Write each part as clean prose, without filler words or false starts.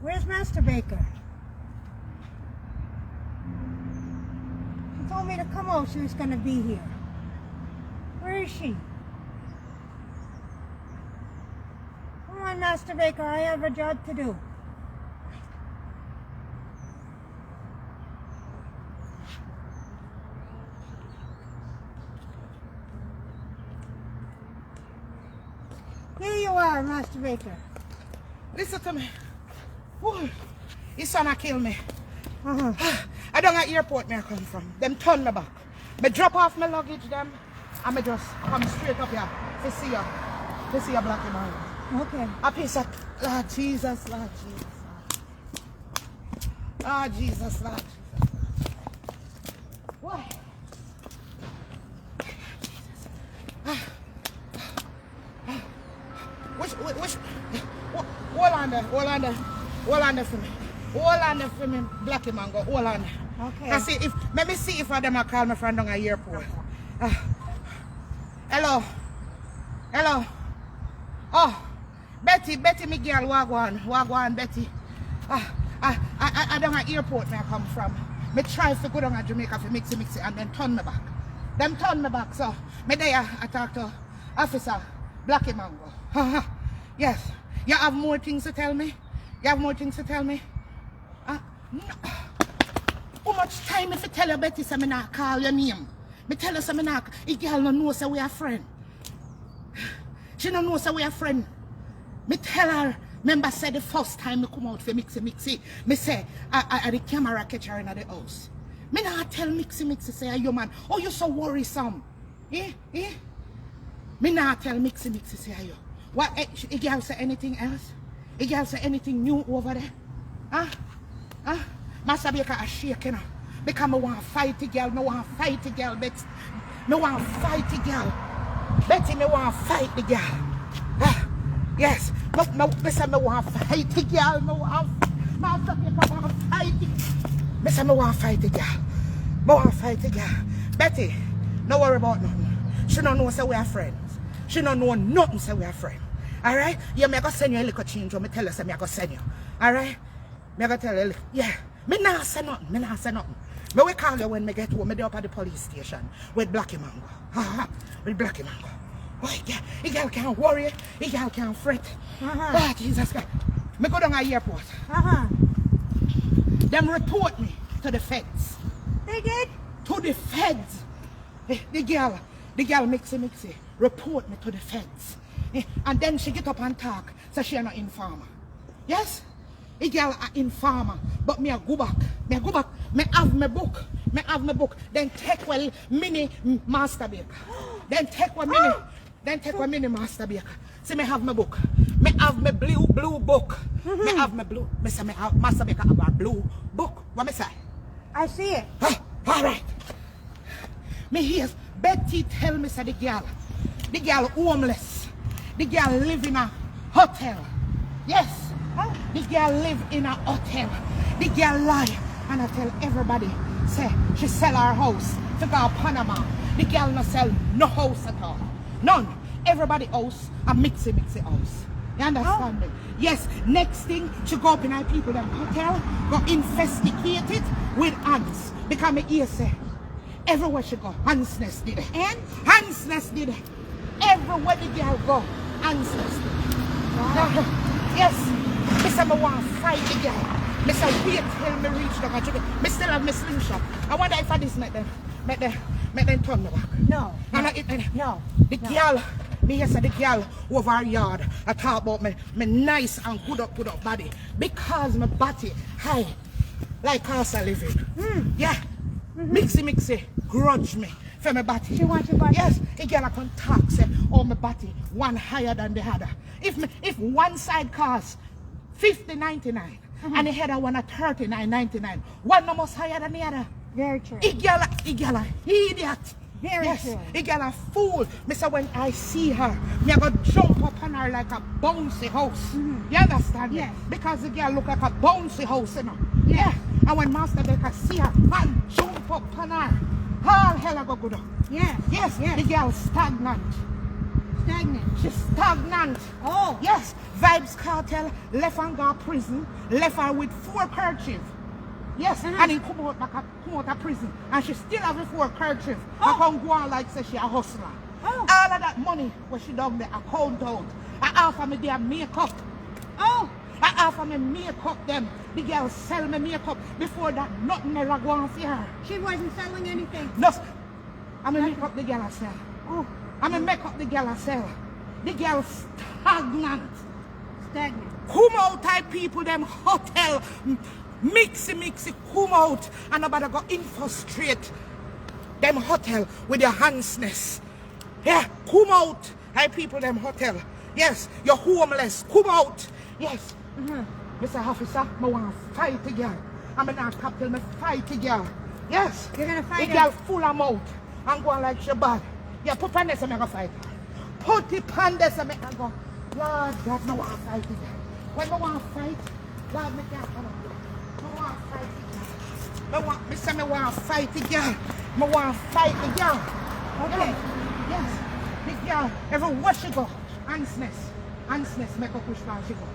Where's Master Baker? She told me to come out. She was going to be here. Where is she? Come on, Master Baker. I have a job to do. Here you are, Master Baker. Listen to me. Ooh, his son a kill me. Uh-huh. I don't at airport where I come from. Them turn me back. Me drop off my luggage them and me just come straight up here to see ya. To see a black man. Okay. A piece of Lord Jesus, Lord Jesus. Lord Jesus, Lord Jesus. Why? Hold on there for me. Hold on there for me, black man go. Hold on there. Okay. I see if let me see if them a call me from down at airport. Hello. Hello. Oh, Betty, me girl, wagwan, Betty. I down at airport where I come from. Me try to go down to Jamaica for mixy and then turn me back. Them turn me back, so me there I talk to officer Blackie Mango. Yes. You have more things to tell me? You have more things to tell me? No. How much time if I tell you Betty say me not call your name? Me tell her say me not. The girl no know say we are friend. She don't know say we are friend. Me tell her, remember say the first time me come out for Mixy, me say I the camera catch her in the house. Me not tell Mixy say you man, oh you so worrisome. Me not tell Mixy say you. What, the girl say anything else? The girl say anything new over there? Master Baker is shaking. Because I want to fight the girl. I want to fight the girl, Betty. I want to fight the girl. Betty, I want to fight the girl. Yes. I want to fight the girl. I want to fight the girl. I want to fight the girl. Betty, don't worry about nothing. She don't know say we are friends. She don't know nothing say we are friends. Alright? Yeah, me I go send you a little change when me tell her say me I go send you. Alright? Me I go tell her, yeah. Me not say nothing. Me will call you when me get home. Me there up at the police station with Blackie Mango. With Blackie Mango. Oh, yeah. The girl can't worry. The girl can't fret. Oh, Jesus Christ. Me go down at the airport. Them report me to the feds. They did? To the feds. The girl Mixy, report me to the feds. And then she get up and talk, so she not informer. Yes? The girl are informer, but me a go back. Me have my book. Then take well mini Master Baker. Then take one mini Master Baker. See me have my book. Me have my blue book. Me have my blue. Me say me have Master Baker have a blue book. What me say? I see it. All right. Me hear Betty tell me say the girl homeless. The girl live in a hotel. Yes. The girl live in a hotel. The girl lie. And I tell everybody, say, she sell her house to go to Panama. The girl no sell no house at all. None. Everybody house a mixy house. You understand me? Yes. Next thing, she go up in her people them hotel, go investigate it with ants. Because me ear say, everywhere she go, ants nest did it. And ants nest did it. Everywhere the girl go, ants nest did it. Yes. Me say me want to fight the girl. Me say wait till me reach the country. Me still have my slingshot. I wonder if I this make them turn me back. No. No. The girl, me hear say the girl over our yard, I talk about me nice and good up body. Because my body high, like cost of living. Yeah. Mixy, grudge me for my body. She wants your body? Yes. The girl can talk, say, oh my body, one higher than the other. If one side costs $50.99 and the other one at $39.99, one almost higher than the other. Very true. The girl idiot. Very true. The girl a fool. Me say when I see her, me I go jump up on her like a bouncy house. You understand me? Yes. Because the girl look like a bouncy house, you know. Yeah. And when Master Baker see her, man jump up on her. All hell I go good up. Yes. Yes. The girl stagnant. Stagnant. She's stagnant. Oh. Yes. Vibes Cartel left and go prison. Left her with 4 kerchief. Yes. And he come out of prison. And she still have the 4 kerchief. I come go on like say she a hustler. Oh. All of that money what she done the account out. I offer me their makeup. Oh. I offer me makeup them. The girl sell me makeup. Before that, nothing ever go on for her. She wasn't selling anything. No, I'm going to make up the girl I sell. Oh. I'm going to make up the girl I sell. The girl stagnant. Stagnant. Come out type people, them hotel. Mixy, come out. And nobody go infiltrate them hotel with your handsness. Yeah, come out type people, them hotel. Yes, you're homeless. Come out. Yes. Mr. Officer, I want to fight the girl. I'm not captain, me fight the girl. Yes. You're going to fight the her? girl full of mouth. I'm going like she bad. Yeah, put on this and I'm going to fight her. Put it on this and I'm go. Lord God, I want to fight the girl. When I want to fight, Lord, me can't come up. I want to fight the girl. I want to fight the girl. I want to fight the girl. Okay. Yes. The girl, everywhere she go, handsness make her push down she go.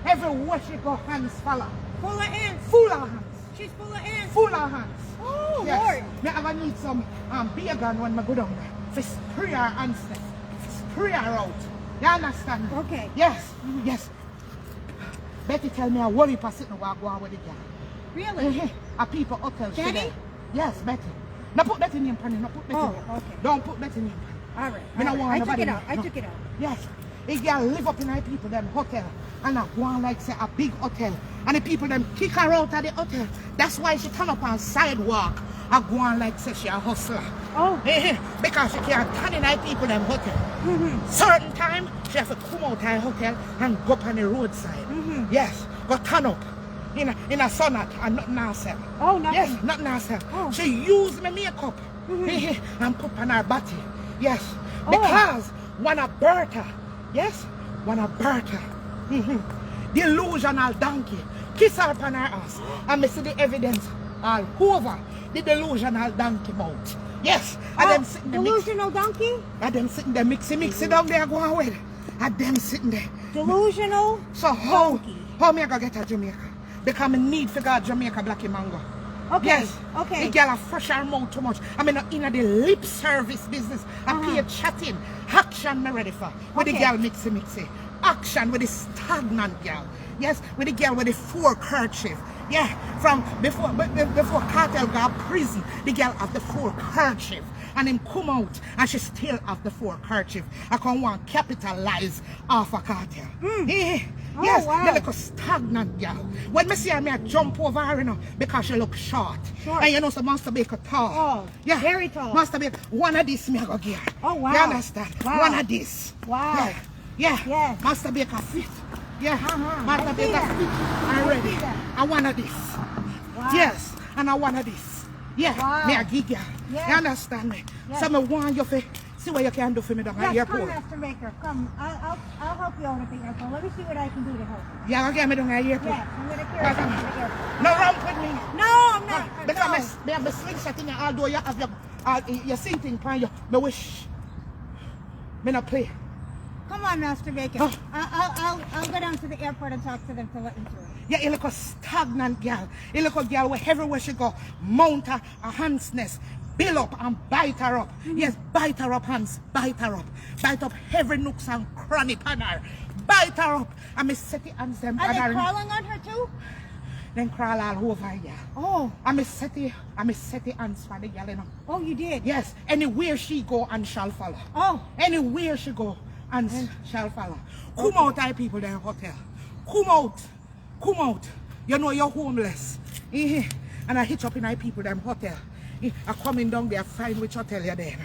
Everywhere she go, hands follow. Full of ants. Full of hands. She's full of ants. Full of hands. Oh, yes. Lord. Me ever need some beer gun when I go down there. For spray her handsness. Spray her out. You understand? Okay. Yes. Yes. Betty tell me I worry for sitting and walk on with the girl. Really? A people hotel. she Betty? there. Yes, Betty. Now put Betty name on it. Now put Betty name. Okay. Don't put Betty name on it. All right. Me no want I took nobody it out. know. I No. took it out. Yes. They girl live up in our people them hotel and I go on like say a big hotel and the people them kick her out of the hotel. That's why she turn up on sidewalk. I go on like say she a hustler. Oh. Because she can't turn in our people them hotel. Certain time she have to come out of her hotel and go up on the roadside. Yes. Go turn up in a sonnet and nothing herself. Oh, nothing. Yes, nothing herself. Oh. She use my makeup and put on her body. Yes. Because one of Bertha. Yes, one of Bertha. Delusional donkey. Kiss her upon her ass. And me see the evidence all over the delusional donkey mouth. Yes. And them sitting there. Delusional donkey? And them sitting there mixy down there going with. And them sitting there. Delusional So how me I go get to Jamaica? Because I need to go to Jamaica Blacky Mango. Okay. Yes. Okay. The girl have fresh her mouth too much. I mean in the lip service business. I pay chatting. Action me ready for. With the girl mixy. Action with the stagnant girl. Yes, with the girl with the 4 kerchief. Yeah, from before Cartel got prison, the girl have the 4 kerchief. And him come out and she still have the 4 kerchief. I can want capitalize off a Cartel. Yes, wow. the little stagnant girl. When me see her, I jump over her, you know, because she look short. And you know, so Master Baker tall. Oh, yeah, very tall. Master Baker, one of this me I go give her. Oh, wow. You understand? Wow. One of this. Wow. Yeah. Yes. Master Baker fit. Yeah. Master I see Baker that. fit. I'm I ready. see that. I want of this. Wow. Yes. And I want of this. Yeah. Wow. Me a give you. Yes. You understand me? Yes. So me want you to see what you can do for me down at the Yes, come, airport. Master Maker. Come. I'll help you out at the airport. Let me see what I can do to help you. Yeah, I'll get me down at the airport. Yes, I'm going to carry you to the airport. No wrong with me. No, I'm not. Because me have the slingshot in your although you have your sitting pan you. Me wish. Me not play. Come on, Master Bacon. Oh. I'll go down to the airport and talk to them to let you through. Yeah, you look a stagnant girl. You look a girl where everywhere she go, mount her handsness, build up and bite her up. Yes, bite her up, hands, bite her up. Bite up every nooks and cranny pan her. Bite her up. And me set the hands them. Are they crawling on her too? Then crawl all over her. Oh. And me set the hands for the girl, you know. Oh, you did? Yes, anywhere she go and shall follow. Oh. Anywhere she go and shall follow. Come out, I people there hotel. Come out. Come out. You know you're homeless. And I hitch up in my people them hotel. I coming down there find which hotel you're there.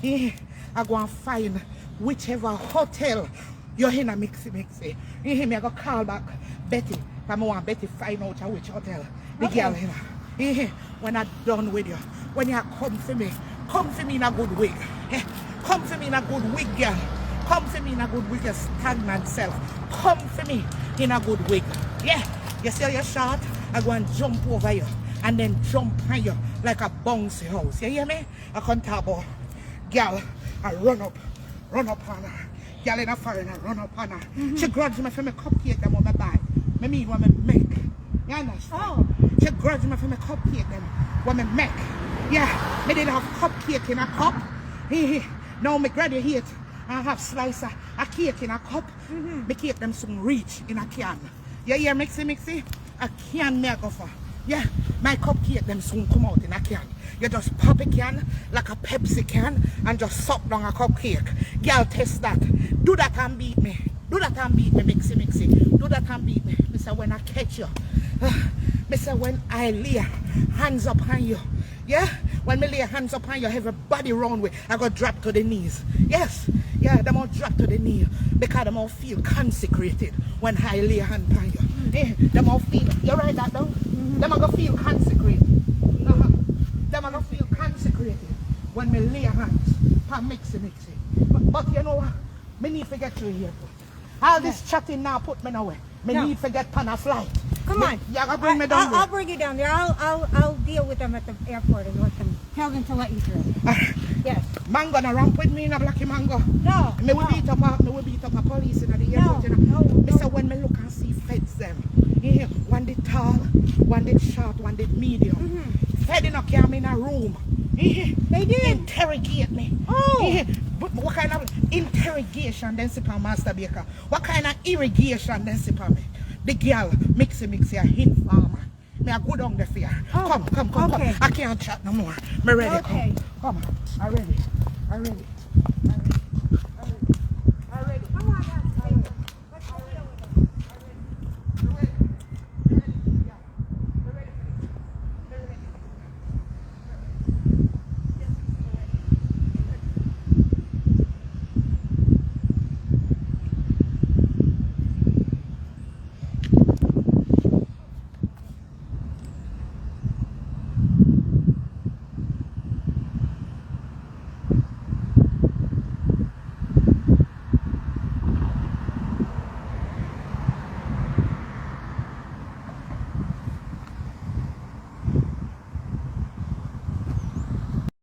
I go and find whichever hotel you're in a mixy. Me I go call back Betty. I want Betty find out which hotel the girl in. When I'm done with you, when you come for me in a good wig. Come for me in a good wig, girl. Come for me in a good wig, your stagnant self. Come for me in a good wig. Yeah, you see you're short, I go and jump over you and then jump on you like a bouncy house. You hear me? I can't talk about girl, I run up on her. girl in a foreigner run up on her. She grudged me for my cupcake them when I buy. Me mean when I make. You understand? Oh. She grudged me for my cupcake them when I make. Yeah, me didn't have cupcake in a cup. Now me graduate. I have slice of a cake in a cup. Me cake them soon reach in a can. You hear mixy? A can me a go for. Yeah, my cupcake them soon come out in a can. You just pop a can like a Pepsi can and just suck down a cupcake. Girl, test that. Do that and beat me. Do that and beat me, mixy. Do that and beat me. Me say when I catch you. Me say when I lay hands up on you. Yeah? When me lay hands up on you, everybody round way, I go drop to the knees. Yes. Yeah, them all drop to the knee because them all feel consecrated when I lay hand on you. Them all feel, you write that down? Them all go feel consecrated. Them all go feel consecrated when me lay hands on mixy. But you know what? Me need to get to the airport. All this chatting now put me nowhere. Me need to get on a flight. Come on. Yeah, I'll bring me down there. I'll bring you down there. I'll deal with them at the airport and let them tell them to let you through. Yes. Man gonna ramp with me in a blacky mango. No. Me will beat up a police in the airport. No. Me say when me look and see feds them. Yeah, one did tall, one did short, one did medium. Fed in a came in a room. They did. Interrogate me. Oh. But what kind of interrogation then sip on Master Baker? What kind of irrigation then sip on me? The girl, mixy, a hint farmer. Me a go down the fear. Oh, Come. okay. I can't chat no more. Me ready, Okay. come. I ready.